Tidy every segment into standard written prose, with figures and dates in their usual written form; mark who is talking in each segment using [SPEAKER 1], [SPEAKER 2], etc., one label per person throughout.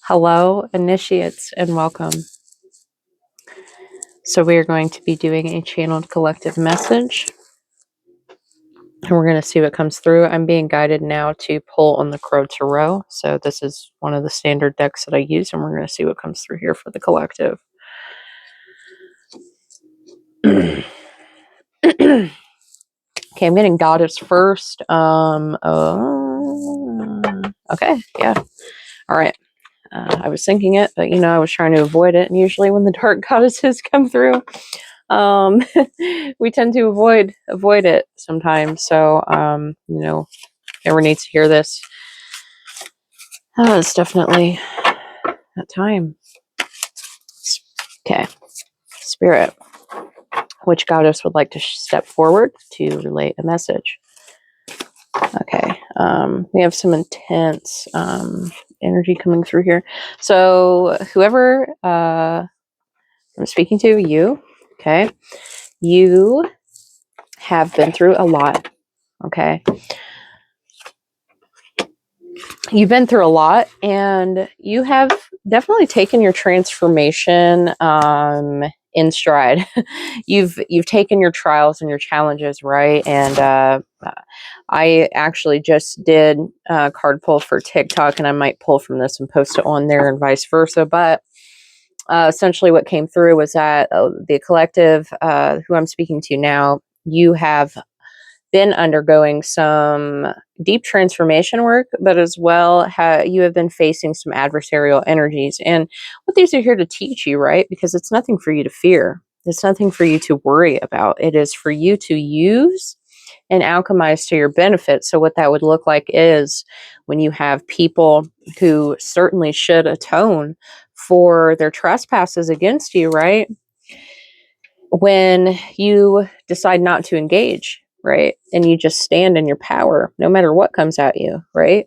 [SPEAKER 1] Hello, initiates, and welcome. So we are going to be doing a channeled collective message, and we're going to see what comes through. I'm being guided now to pull on the Crow Tarot. So this is one of the standard decks that I use, and we're going to see what comes through here for the collective. Okay, I'm getting Goddess first. Okay, yeah. All right. I was thinking it, but I was trying to avoid it. And usually when the dark goddesses come through, we tend to avoid it sometimes. So, everyone needs to hear this. It's definitely that time. Okay. Spirit. Which goddess would like to step forward to relay a message? Okay. We have some intense energy coming through here. So whoever I'm speaking to, you, okay, you have been through a lot, okay? You've been through a lot, and you have definitely taken your transformation in stride. You've taken your trials and your challenges, right? And I actually just did a card pull for TikTok, and I might pull from this and post it on there and vice versa. But essentially what came through was that the collective, who I'm speaking to now, you have been undergoing some deep transformation work, but as well, you have been facing some adversarial energies. And what these are here to teach you, right? Because it's nothing for you to fear. It's nothing for you to worry about. It is for you to use and alchemize to your benefit. So what that would look like is when you have people who certainly should atone for their trespasses against you, right? When you decide not to engage, right? And you just stand in your power, no matter what comes at you, right?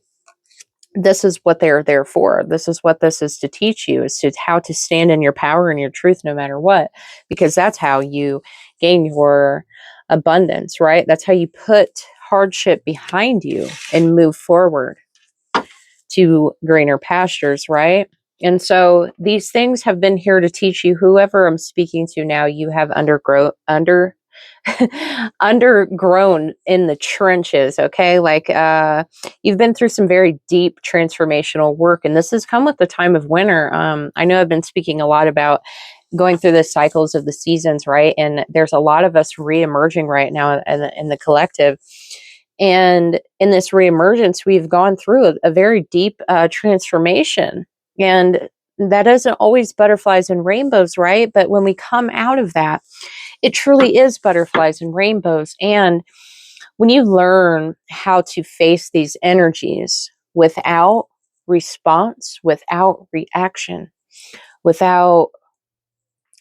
[SPEAKER 1] This is what they're there for. This is what this is to teach you, is to how to stand in your power and your truth no matter what, because that's how you gain your abundance, right? That's how you put hardship behind you and move forward to greener pastures, right? And so these things have been here to teach you. Whoever I'm speaking to now, you have undergrown in the trenches, okay? Like you've been through some very deep transformational work, and this has come with the time of winter. I know I've been speaking a lot about going through the cycles of the seasons, right? And there's a lot of us re-emerging right now in the collective. And in this reemergence, we've gone through a very deep transformation. And that isn't always butterflies and rainbows, right? But when we come out of that, it truly is butterflies and rainbows. And when you learn how to face these energies without response, without reaction, without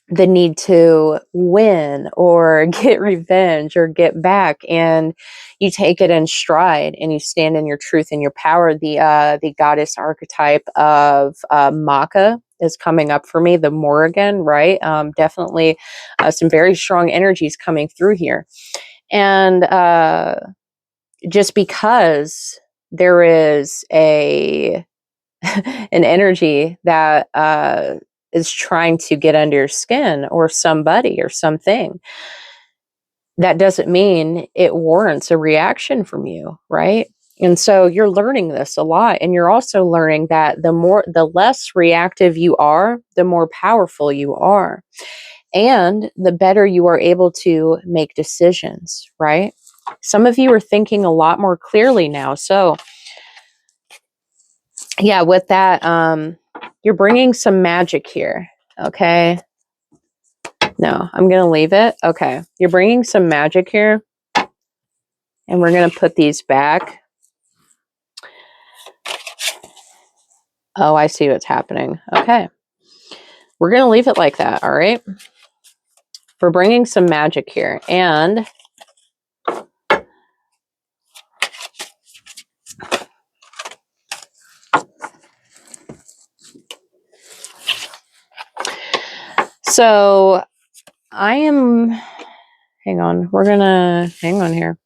[SPEAKER 1] the need to win or get revenge or get back, and you take it in stride and you stand in your truth and your power, the goddess archetype of Maka is coming up for me, the Morrigan, right? Definitely some very strong energies coming through here. And just because there is an energy that is trying to get under your skin, or somebody or something, that doesn't mean it warrants a reaction from you, right? And so you're learning this a lot, and you're also learning that the less reactive you are, the more powerful you are, and the better you are able to make decisions, right? Some of you are thinking a lot more clearly now. So yeah, with that, you're bringing some magic here. Okay. No, I'm going to leave it. Okay. You're bringing some magic here, and we're going to put these back. Oh, I see what's happening. Okay. We're going to leave it like that. All right. We're bringing some magic here, and so I am, hang on. We're going to hang on here.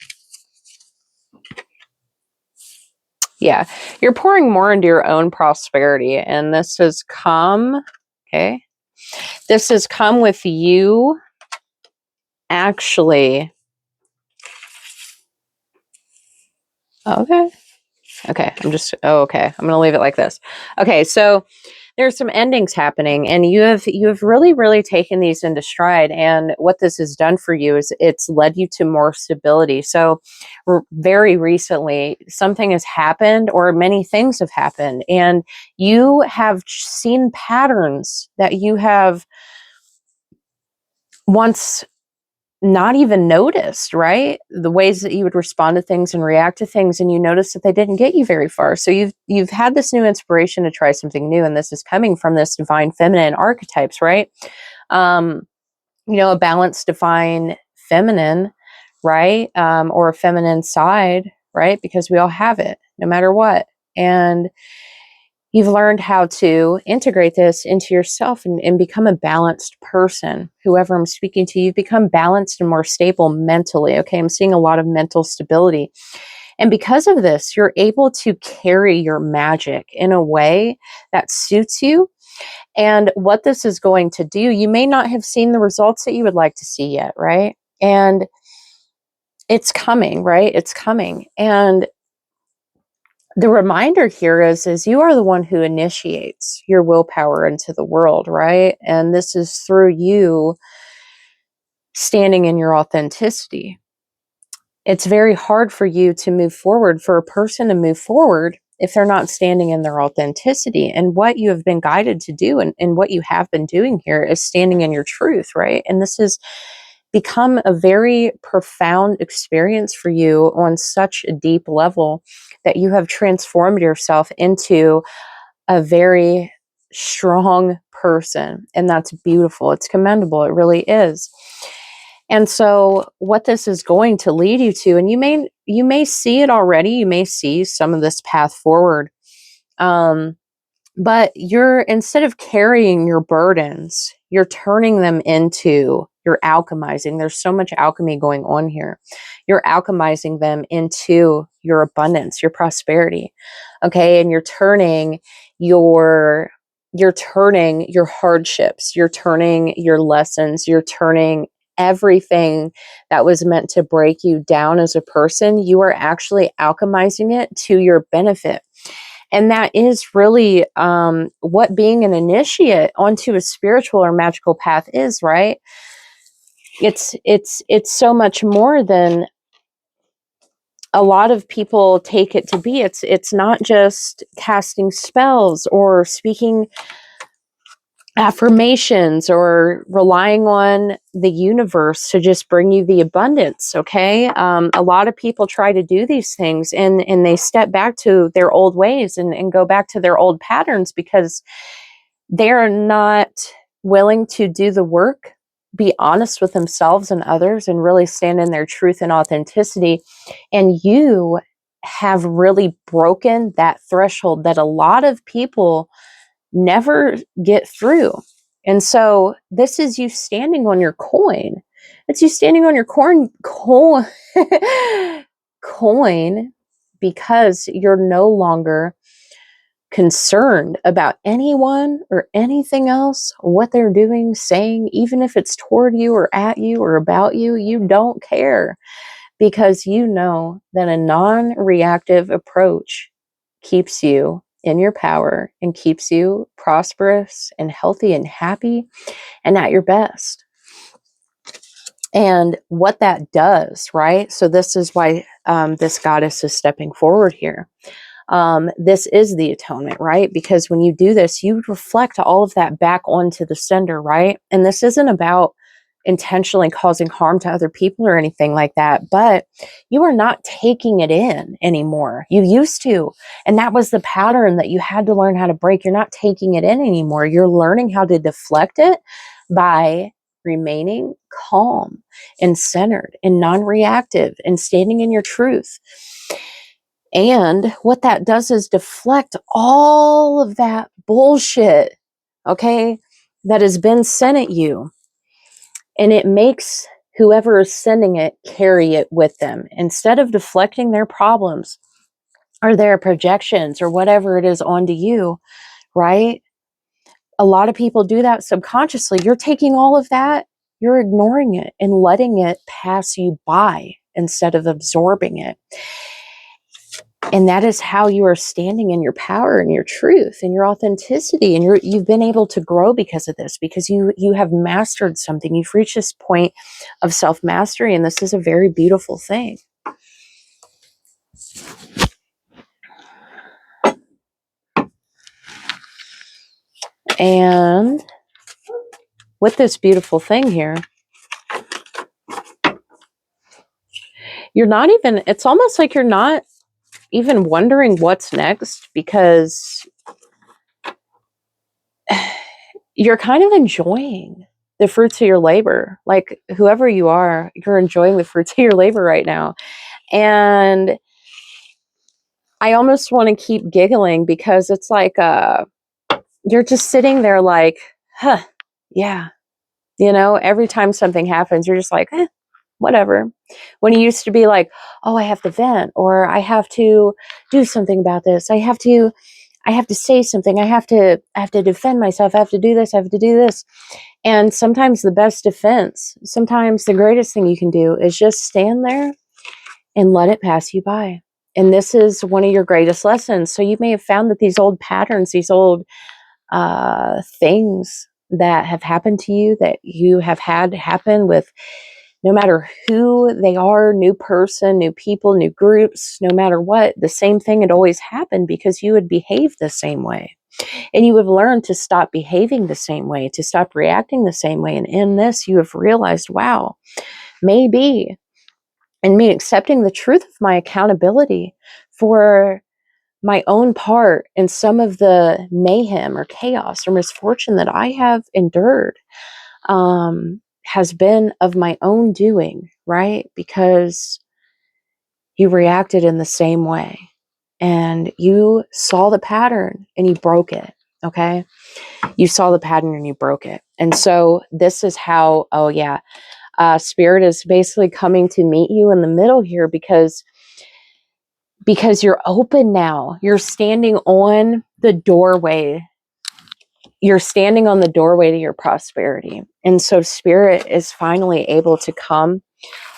[SPEAKER 1] Yeah, you're pouring more into your own prosperity, and this has come, okay, this has come with you actually, okay, okay, okay, I'm gonna leave it like this. Okay, so there's some endings happening, and you have really, really taken these into stride, and what this has done for you is it's led you to more stability. So very recently something has happened, or many things have happened, and you have seen patterns that you have once not even noticed, right? The ways that you would respond to things and react to things, and you notice that they didn't get you very far. So you've had this new inspiration to try something new, and this is coming from this divine feminine archetypes, right? Um, a balanced divine feminine, right? Or a feminine side, right? Because we all have it, no matter what. And you've learned how to integrate this into yourself and become a balanced person. Whoever I'm speaking to, you've become balanced and more stable mentally. Okay, I'm seeing a lot of mental stability. And because of this, you're able to carry your magic in a way that suits you. And what this is going to do, you may not have seen the results that you would like to see yet, right? And it's coming, right? It's coming. And the reminder here is you are the one who initiates your willpower into the world, right? And this is through you standing in your authenticity. It's very hard for you to move forward, for a person to move forward, if they're not standing in their authenticity. And what you have been guided to do, and what you have been doing here, is standing in your truth, right? And this has become a very profound experience for you on such a deep level that you have transformed yourself into a very strong person. And that's beautiful. It's commendable. It really is. And so what this is going to lead you to, and you may see it already, you may see some of this path forward. But you're, instead of carrying your burdens, you're turning them into, you're alchemizing. There's so much alchemy going on here. You're alchemizing them into your abundance, your prosperity. Okay. And you're turning your hardships, you're turning your lessons, you're turning everything that was meant to break you down as a person. You are actually alchemizing it to your benefit. And that is really what being an initiate onto a spiritual or magical path is, right? It's so much more than a lot of people take it to be. It's not just casting spells or speaking affirmations or relying on the universe to just bring you the abundance. Okay. A lot of people try to do these things, and they step back to their old ways and go back to their old patterns because they're not willing to do the work, be honest with themselves and others, and really stand in their truth and authenticity. And you have really broken that threshold that a lot of people never get through. And so this is you standing on your coin. It's you standing on your coin because you're no longer concerned about anyone or anything else, what they're doing, saying, even if it's toward you or at you or about you. You don't care, because you know that a non-reactive approach keeps you in your power and keeps you prosperous and healthy and happy and at your best. And what that does, right? So this is why this goddess is stepping forward here. This is the atonement, right? Because when you do this, you reflect all of that back onto the sender, right? And this isn't about intentionally causing harm to other people or anything like that, but you are not taking it in anymore. You used to, and that was the pattern that you had to learn how to break. You're not taking it in anymore. You're learning how to deflect it by remaining calm and centered and non-reactive and standing in your truth. And what that does is deflect all of that bullshit, okay, that has been sent at you. And it makes whoever is sending it carry it with them. Instead of deflecting their problems, or their projections or whatever it is onto you, right? A lot of people do that subconsciously. You're taking all of that, you're ignoring it and letting it pass you by instead of absorbing it. And that is how you are standing in your power and your truth and your authenticity. And you've been able to grow because of this, because you have mastered something. You've reached this point of self-mastery, and this is a very beautiful thing. And with this beautiful thing here, you're not even, it's almost like you're not even wondering what's next, because you're kind of enjoying the fruits of your labor. Like, whoever you are, you're enjoying the fruits of your labor right now. And I almost want to keep giggling, because it's like you're just sitting there like, huh, yeah. You know, every time something happens, you're just like, whatever. When you used to be like, oh, I have to vent, or I have to do something about this. I have to say something. I have to defend myself. I have to do this. I have to do this. And sometimes the best defense, sometimes the greatest thing you can do is just stand there and let it pass you by. And this is one of your greatest lessons. So you may have found that these old patterns, these old things that have happened to you, that you have had happen with, no matter who they are, new person, new people, new groups, no matter what, the same thing had always happened, because you had behaved the same way. And you have learned to stop behaving the same way, to stop reacting the same way. And in this, you have realized, wow, maybe, and me accepting the truth of my accountability for my own part in some of the mayhem or chaos or misfortune that I have endured, has been of my own doing, right? Because you reacted in the same way, and you saw the pattern and you broke it. Okay. You saw the pattern and you broke it. And so this is how, oh yeah, Spirit is basically coming to meet you in the middle here, because you're open now. You're standing on the doorway. You're standing on the doorway to your prosperity. And so Spirit is finally able to come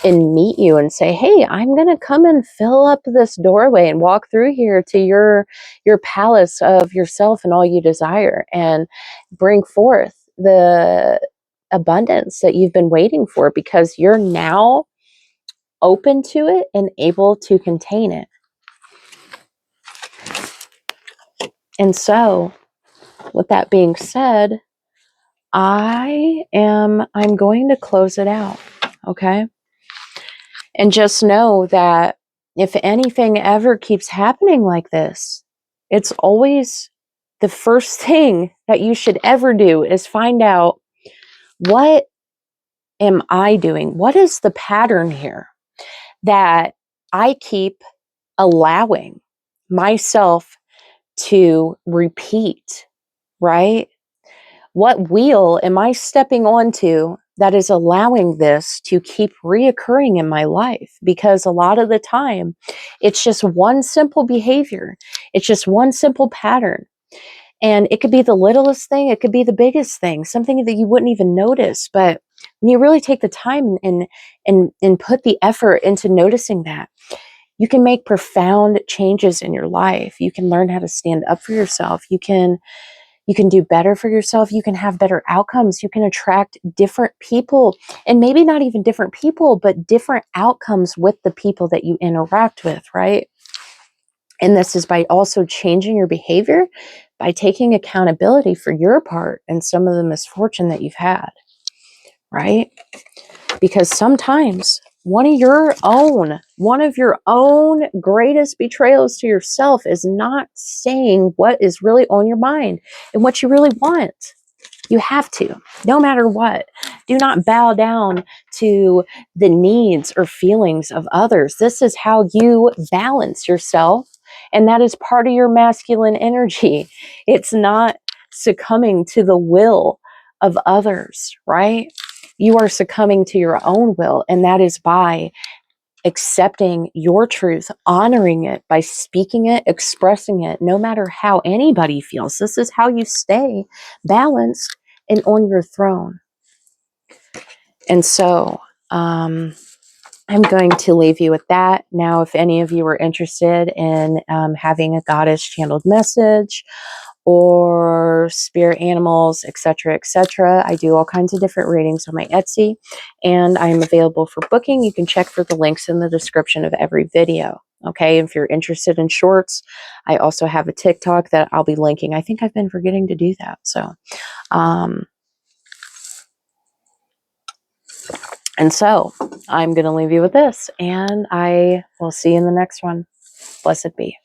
[SPEAKER 1] and meet you and say, hey, I'm going to come and fill up this doorway and walk through here to your palace of yourself and all you desire, and bring forth the abundance that you've been waiting for, because you're now open to it and able to contain it. And so, with that being said, I'm going to close it out, okay? And just know that if anything ever keeps happening like this, it's always the first thing that you should ever do is find out, what am I doing? What is the pattern here that I keep allowing myself to repeat, right? What wheel am I stepping onto that is allowing this to keep reoccurring in my life? Because a lot of the time, it's just one simple behavior. It's just one simple pattern. And it could be the littlest thing. It could be the biggest thing, something that you wouldn't even notice. But when you really take the time and put the effort into noticing that, you can make profound changes in your life. You can learn how to stand up for yourself. You can do better for yourself. You can have better outcomes. You can attract different people, and maybe not even different people, but different outcomes with the people that you interact with, right? And this is by also changing your behavior, by taking accountability for your part in some of the misfortune that you've had, right? Because sometimes one of your own greatest betrayals to yourself is not saying what is really on your mind and what you really want. You have to, no matter what. Do not bow down to the needs or feelings of others. This is how you balance yourself, and that is part of your masculine energy. It's not succumbing to the will of others, right? You are succumbing to your own will, and that is by accepting your truth, honoring it by speaking it, expressing it, no matter how anybody feels. This is how you stay balanced and on your throne. And so, I'm going to leave you with that. Now, if any of you are interested in having a goddess channeled message or spirit animals, etc., I do all kinds of different readings on my Etsy, and I am available for booking. You can check for the links in the description of every video. Okay, if you're interested in shorts, I also have a TikTok that I'll be linking. I think I've been forgetting to do that. So, and so I'm going to leave you with this, and I will see you in the next one. Blessed be.